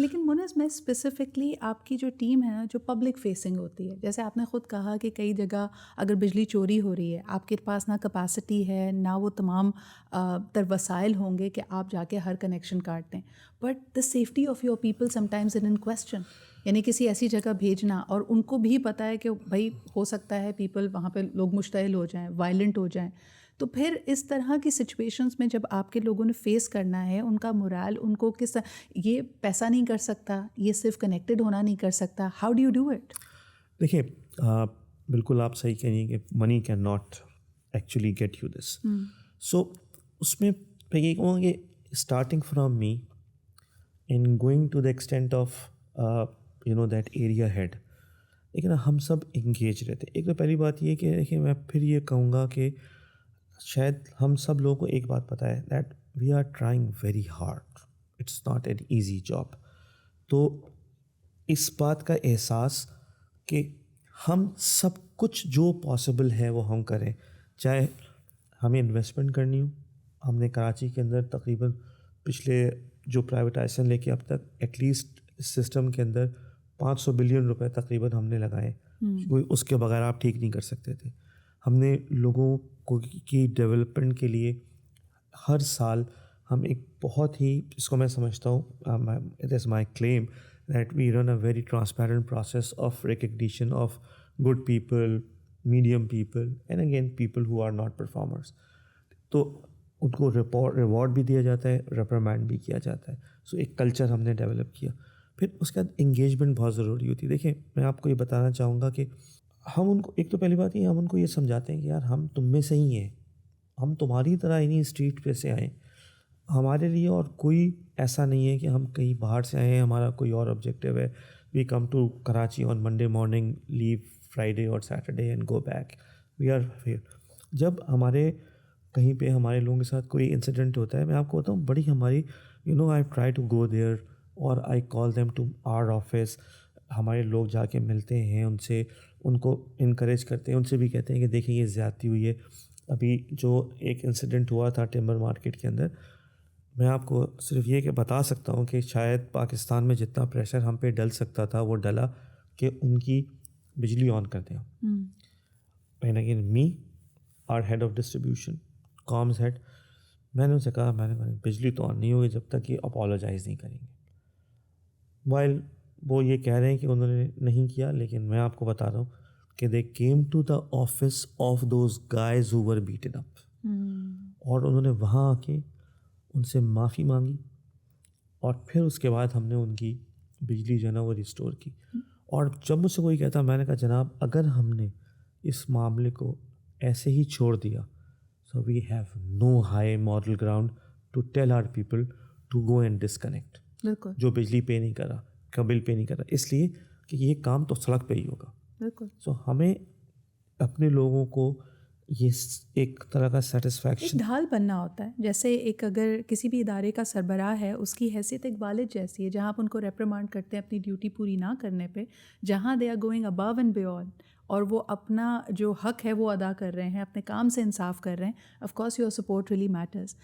لیکن مونس میں اسپیسیفکلی آپ کی جو ٹیم ہے جو پبلک فیسنگ ہوتی ہے، جیسے آپ نے خود کہا کہ کئی جگہ اگر بجلی چوری ہو رہی ہے، آپ کے پاس نہ کیپیسٹی ہے نہ وہ تمام تر وسائل ہوں گے کہ آپ جا کے ہر کنیکشن کاٹ دیں، but the safety of your people some times in question, یعنی کسی ایسی جگہ بھیجنا، اور ان کو بھی پتہ ہے کہ بھائی ہو سکتا ہے پیپل وہاں پہ لوگ مشتعل ہو جائیں، وائلنٹ ہو جائیں، تو پھر اس طرح کی سچویشنز میں جب آپ کے لوگوں نے فیس کرنا ہے ان کا مورال، ان کو کس یہ پیسہ نہیں کر سکتا، یہ صرف کنیکٹڈ ہونا نہیں کر سکتا، how do you do it? دیکھیے بالکل آپ صحیح کہہ رہی ہیں کہ money can not actually get you this. So اس میں میں یہ کہوں گا کہ starting from me and going to the extent of that area head, لیکن ہم سب انگیج رہتے. ایک تو پہلی بات یہ کہ دیکھیے میں پھر یہ کہوں گا کہ شاید ہم سب لوگوں کو ایک بات پتہ ہے that we are trying very hard, it's not an easy job. تو اس بات کا احساس کہ ہم سب کچھ جو پاسبل ہے وہ ہم کریں، چاہے ہمیں انویسٹمنٹ کرنی ہو. ہم نے کراچی کے اندر تقریباً پچھلے جو پرائیویٹائزیشن لے کے اب تک ایٹ لیسٹ اس سسٹم کے اندر 500 بلین روپے تقریباً ہم نے لگائے. کوئی اس کے بغیر آپ ٹھیک نہیں کر سکتے تھے. ہم نے لوگوں کو کی ڈیولپمنٹ کے لیے ہر سال ہم ایک بہت ہی، اس کو میں سمجھتا ہوں it is my claim that we run a very transparent process of recognition of good people, medium people and again people who are not performers. تو ان کو ریوارڈ بھی دیا جاتا ہے، ریپریمینڈ بھی کیا جاتا ہے. سو ایک کلچر ہم نے ڈیولپ کیا. پھر اس کے بعد انگیجمنٹ بہت ضروری ہوتی ہے. دیکھیں میں آپ کو یہ بتانا چاہوں گا کہ ہم ان کو، ایک تو پہلی بات یہ ہم ان کو یہ سمجھاتے ہیں کہ یار ہم تم میں سے ہی ہیں، ہم تمہاری طرح انہیں اسٹریٹ پہ سے آئیں. ہمارے لیے اور کوئی ایسا نہیں ہے کہ ہم کہیں باہر سے آئے ہیں، ہمارا کوئی اور آبجیکٹیو ہے. We come to Karachi on Monday morning, leave Friday اور Saturday and go back. We are here. جب ہمارے کہیں پہ ہمارے لوگوں کے ساتھ کوئی انسیڈنٹ ہوتا ہے، میں آپ کو بتاؤں بڑی ہماری I try to go there اور I call them to our office. ہمارے لوگ جا کے ملتے ہیں ان سے، ان کو انکریج کرتے ہیں، ان سے بھی کہتے ہیں کہ دیکھیں یہ زیادتی ہوئی ہے. ابھی جو ایک انسیڈنٹ ہوا تھا ٹمبر مارکیٹ کے اندر، میں آپ کو صرف یہ کہ بتا سکتا ہوں کہ شاید پاکستان میں جتنا پریشر ہم پہ ڈل سکتا تھا وہ ڈلا کہ ان کی بجلی آن کر دیں. And again me are head of distribution, comms head, میں نے ان سے کہا، میں نے کہا بجلی تو آن نہیں ہوگی جب تک یہ اپالوجائز نہیں کریں گے. وائل وہ یہ کہہ رہے ہیں کہ انہوں نے نہیں کیا، لیکن میں آپ کو بتا رہا ہوں کہ they came to the office of those guys who were beaten up, اور انہوں نے وہاں آ کے ان سے معافی مانگی، اور پھر اس کے بعد ہم نے ان کی بجلی جو ہے نا وہ ریسٹور کی. اور جب مجھ سے کوئی کہتا، میں نے کہا جناب اگر ہم نے اس معاملے کو ایسے ہی چھوڑ دیا، so we have no high moral ground to tell our people to go and disconnect. بالکل. جو بجلی پے نہیں کرا، کا بل پے نہیں کرا، اس لیے کہ یہ کام تو سڑک پہ ہی ہوگا. بالکل. سو ہمیں اپنے لوگوں کو یہ ایک طرح کا سیٹسفیکشن، ایک ڈھال بننا ہوتا ہے. جیسے ایک اگر کسی بھی ادارے کا سربراہ ہے، اس کی حیثیت ایک والد جیسی ہے، جہاں آپ ان کو ریپریمانڈ کرتے ہیں اپنی ڈیوٹی پوری نہ کرنے پہ، جہاں they are going above and beyond, اور وہ اپنا جو حق ہے وہ ادا کر رہے ہیں، اپنے کام سے انصاف کر رہے ہیں. Of course your support really matters.